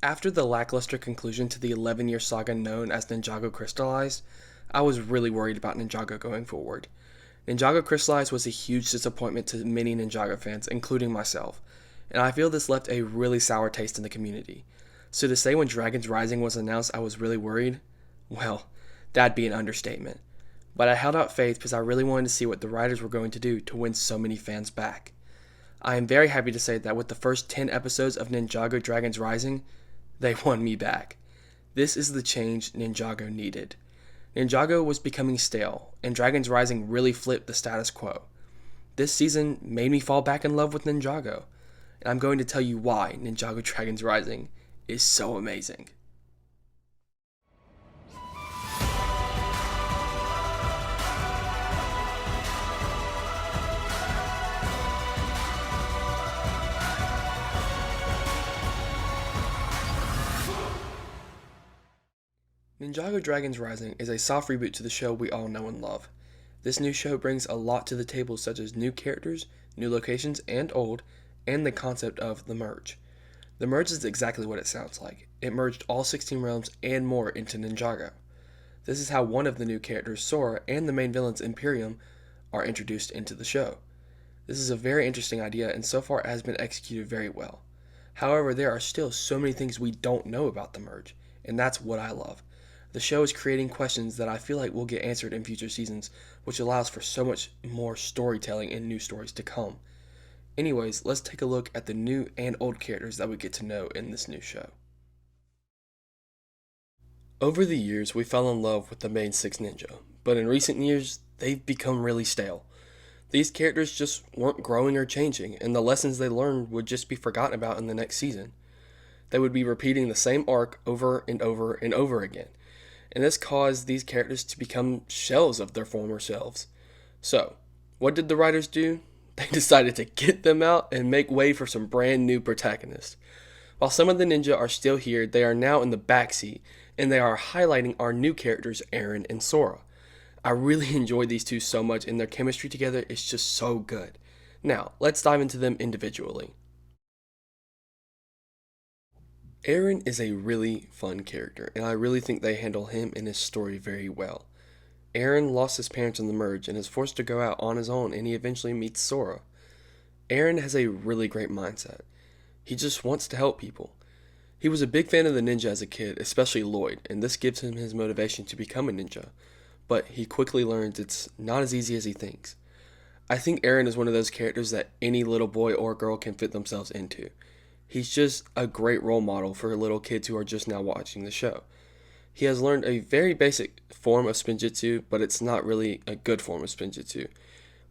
After the lackluster conclusion to the 11-year saga known as Ninjago Crystallized, I was really worried about Ninjago going forward. Ninjago Crystallized was a huge disappointment to many Ninjago fans, including myself, and I feel this left a really sour taste in the community. So to say when Dragons Rising was announced I was really worried, well, that'd be an understatement. But I held out faith because I really wanted to see what the writers were going to do to win so many fans back. I am very happy to say that with the first 10 episodes of Ninjago Dragons Rising, they won me back. This is the change Ninjago needed. Ninjago was becoming stale, and Dragons Rising really flipped the status quo. This season made me fall back in love with Ninjago, and I'm going to tell you why Ninjago Dragons Rising is so amazing. Ninjago Dragons Rising is a soft reboot to the show we all know and love. This new show brings a lot to the table, such as new characters, new locations and old, and the concept of the merge. The merge is exactly what it sounds like. It merged all 16 realms and more into Ninjago. This is how one of the new characters, Sora, and the main villains, Imperium, are introduced into the show. This is a very interesting idea and so far it has been executed very well. However, there are still so many things we don't know about the merge, and that's what I love. The show is creating questions that I feel like will get answered in future seasons, which allows for so much more storytelling and new stories to come. Anyways, let's take a look at the new and old characters that we get to know in this new show. Over the years, we fell in love with the main 6 ninja, but in recent years, they've become really stale. These characters just weren't growing or changing, and the lessons they learned would just be forgotten about in the next season. They would be repeating the same arc over and over and over again, and this caused these characters to become shells of their former selves. So, what did the writers do? They decided to get them out and make way for some brand new protagonists. While some of the ninja are still here, they are now in the backseat, and they are highlighting our new characters, Arin and Sora. I really enjoy these two so much, and their chemistry together is just so good. Now, let's dive into them individually. Arin is a really fun character, and I really think they handle him and his story very well. Arin lost his parents in the merge and is forced to go out on his own, and he eventually meets Sora. Arin has a really great mindset. He just wants to help people. He was a big fan of the ninja as a kid, especially Lloyd, and this gives him his motivation to become a ninja. But he quickly learns it's not as easy as he thinks. I think Arin is one of those characters that any little boy or girl can fit themselves into. He's just a great role model for little kids who are just now watching the show. He has learned a very basic form of spinjitzu, but it's not really a good form of spinjitzu.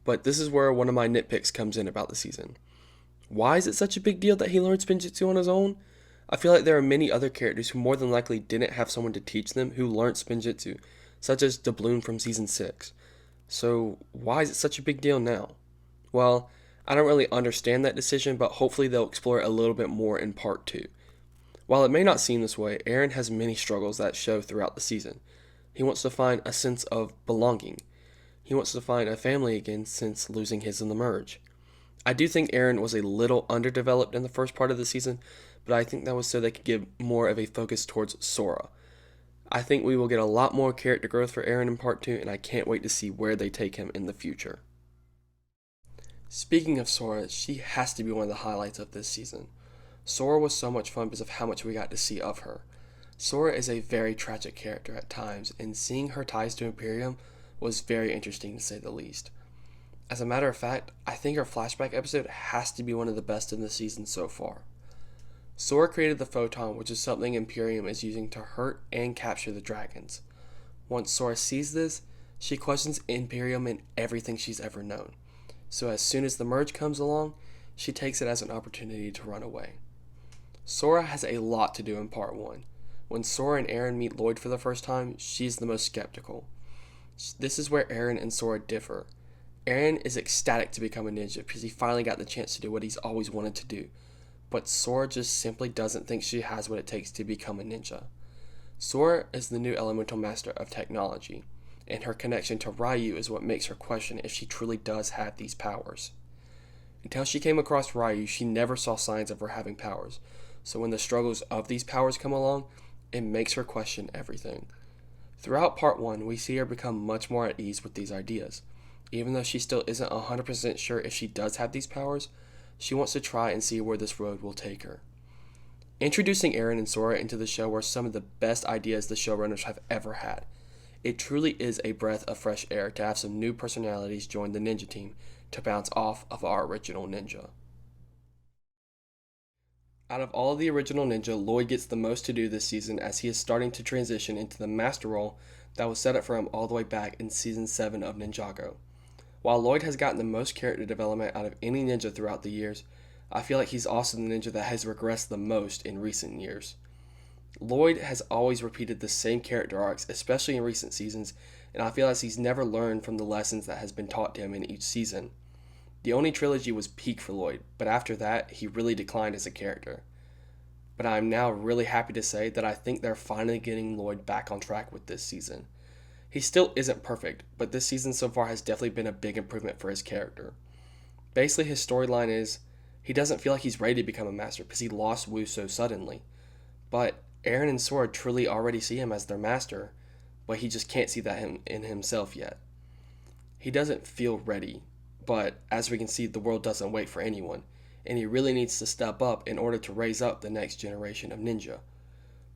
But this is where one of my nitpicks comes in about the season. Why is it such a big deal that he learned spinjitzu on his own? I feel like there are many other characters who more than likely didn't have someone to teach them who learned spinjitzu, such as Doubloon from Season 6. So why is it such a big deal now? Well, I don't really understand that decision, but hopefully they'll explore it a little bit more in part 2. While it may not seem this way, Arin has many struggles that show throughout the season. He wants to find a sense of belonging. He wants to find a family again since losing his in the merge. I do think Arin was a little underdeveloped in the first part of the season, but I think that was so they could give more of a focus towards Sora. I think we will get a lot more character growth for Arin in part 2, and I can't wait to see where they take him in the future. Speaking of Sora, she has to be one of the highlights of this season. Sora was so much fun because of how much we got to see of her. Sora is a very tragic character at times, and seeing her ties to Imperium was very interesting to say the least. As a matter of fact, I think her flashback episode has to be one of the best in the season so far. Sora created the photon, which is something Imperium is using to hurt and capture the dragons. Once Sora sees this, she questions Imperium and everything she's ever known. So as soon as the merge comes along, she takes it as an opportunity to run away. Sora has a lot to do in part 1. When Sora and Arin meet Lloyd for the first time, she's the most skeptical. This is where Arin and Sora differ. Arin is ecstatic to become a ninja because he finally got the chance to do what he's always wanted to do. But Sora just simply doesn't think she has what it takes to become a ninja. Sora is the new elemental master of technology. and her connection to Ryu is what makes her question if she truly does have these powers. Until she came across Ryu, she never saw signs of her having powers, so when the struggles of these powers come along, it makes her question everything. Throughout part 1, we see her become much more at ease with these ideas. Even though she still isn't 100% sure if she does have these powers, she wants to try and see where this road will take her. Introducing Arin and Sora into the show were some of the best ideas the showrunners have ever had. It truly is a breath of fresh air to have some new personalities join the ninja team to bounce off of our original ninja. Out of all of the original ninja, Lloyd gets the most to do this season as he is starting to transition into the master role that was set up for him all the way back in Season 7 of Ninjago. While Lloyd has gotten the most character development out of any ninja throughout the years, I feel like he's also the ninja that has regressed the most in recent years. Lloyd has always repeated the same character arcs, especially in recent seasons, and I feel as he's never learned from the lessons that has been taught to him in each season. The Oni trilogy was peak for Lloyd, but after that, he really declined as a character. But I'm now really happy to say that I think they're finally getting Lloyd back on track with this season. He still isn't perfect, but this season so far has definitely been a big improvement for his character. Basically, his storyline is he doesn't feel like he's ready to become a master because he lost Wu so suddenly. But Arin and Sora truly already see him as their master, but he just can't see that in himself yet. He doesn't feel ready, but as we can see, the world doesn't wait for anyone, and he really needs to step up in order to raise up the next generation of ninja.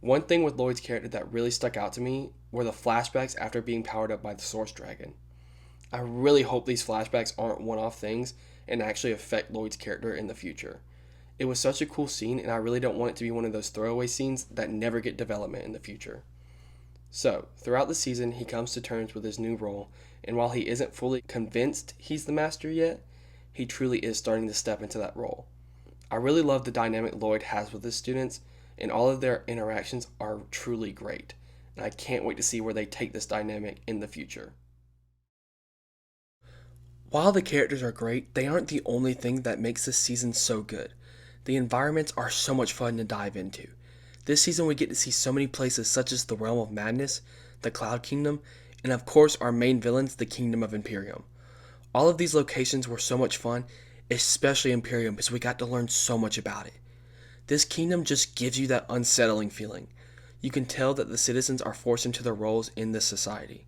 One thing with Lloyd's character that really stuck out to me were the flashbacks after being powered up by the Source Dragon. I really hope these flashbacks aren't one-off things and actually affect Lloyd's character in the future. It was such a cool scene, and I really don't want it to be one of those throwaway scenes that never get development in the future. So, throughout the season, he comes to terms with his new role, and while he isn't fully convinced he's the master yet, he truly is starting to step into that role. I really love the dynamic Lloyd has with his students, and all of their interactions are truly great, and I can't wait to see where they take this dynamic in the future. While the characters are great, they aren't the only thing that makes this season so good. The environments are so much fun to dive into. This season we get to see so many places such as the Realm of Madness, the Cloud Kingdom, and of course our main villains, the Kingdom of Imperium. All of these locations were so much fun, especially Imperium because we got to learn so much about it. This kingdom just gives you that unsettling feeling. You can tell that the citizens are forced into their roles in this society.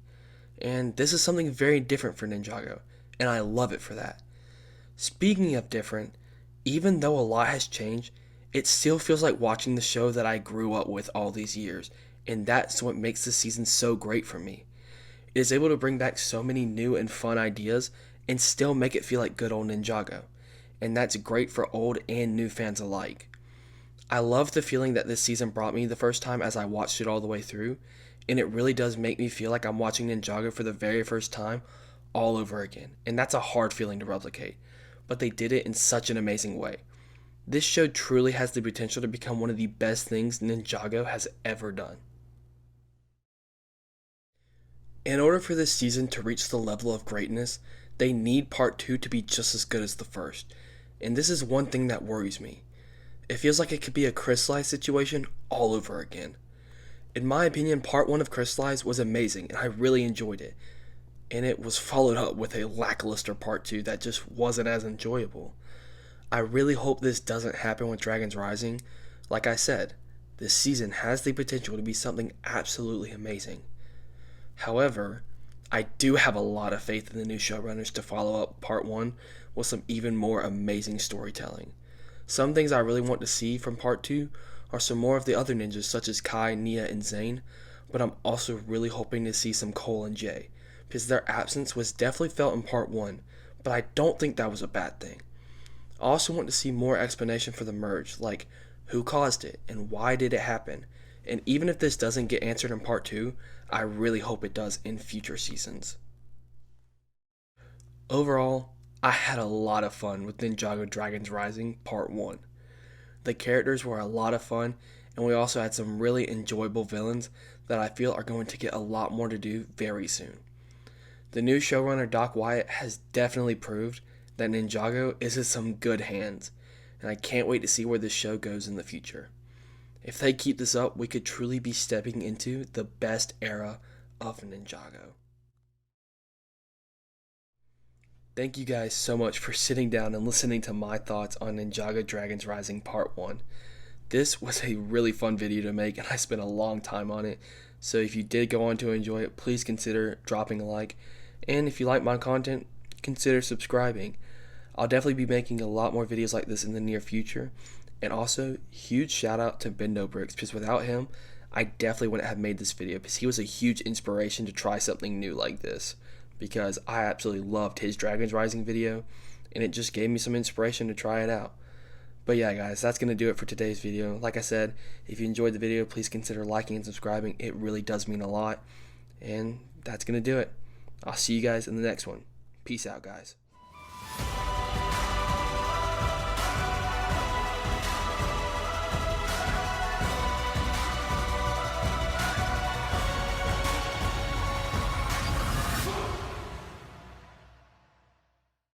And this is something very different for Ninjago, and I love it for that. Speaking of different, even though a lot has changed, it still feels like watching the show that I grew up with all these years, and that's what makes this season so great for me. It is able to bring back so many new and fun ideas and still make it feel like good old Ninjago, and that's great for old and new fans alike. I love the feeling that this season brought me the first time as I watched it all the way through, and it really does make me feel like I'm watching Ninjago for the very first time all over again, and that's a hard feeling to replicate, but they did it in such an amazing way. This show truly has the potential to become one of the best things Ninjago has ever done. In order for this season to reach the level of greatness, they need part 2 to be just as good as the first, and this is one thing that worries me. It feels like it could be a Crystallize situation all over again. In my opinion, part 1 of Crystallize was amazing and I really enjoyed it, and it was followed up with a lackluster part 2 that just wasn't as enjoyable. I really hope this doesn't happen with Dragons Rising. Like I said, this season has the potential to be something absolutely amazing. However, I do have a lot of faith in the new showrunners to follow up part 1 with some even more amazing storytelling. Some things I really want to see from part 2 are some more of the other ninjas such as Kai, Nia, and Zane, but I'm also really hoping to see some Cole and Jay, because their absence was definitely felt in part 1, but I don't think that was a bad thing. I also want to see more explanation for the merge, like who caused it and why did it happen, and even if this doesn't get answered in part 2, I really hope it does in future seasons. Overall, I had a lot of fun with Ninjago Dragons Rising Part 1. The characters were a lot of fun, and we also had some really enjoyable villains that I feel are going to get a lot more to do very soon. The new showrunner Doc Wyatt has definitely proved that Ninjago is in some good hands, and I can't wait to see where this show goes in the future. If they keep this up, we could truly be stepping into the best era of Ninjago. Thank you guys so much for sitting down and listening to my thoughts on Ninjago Dragons Rising Part 1. This was a really fun video to make, and I spent a long time on it. So if you did go on to enjoy it, please consider dropping a like. And if you like my content, consider subscribing. I'll definitely be making a lot more videos like this in the near future. And also, huge shout out to Bendo because without him, I definitely wouldn't have made this video because he was a huge inspiration to try something new like this. Because I absolutely loved his Dragons Rising video, and it just gave me some inspiration to try it out. But yeah, guys, that's going to do it for today's video. Like I said, if you enjoyed the video, please consider liking and subscribing. It really does mean a lot. And that's going to do it. I'll see you guys in the next one. Peace out, guys.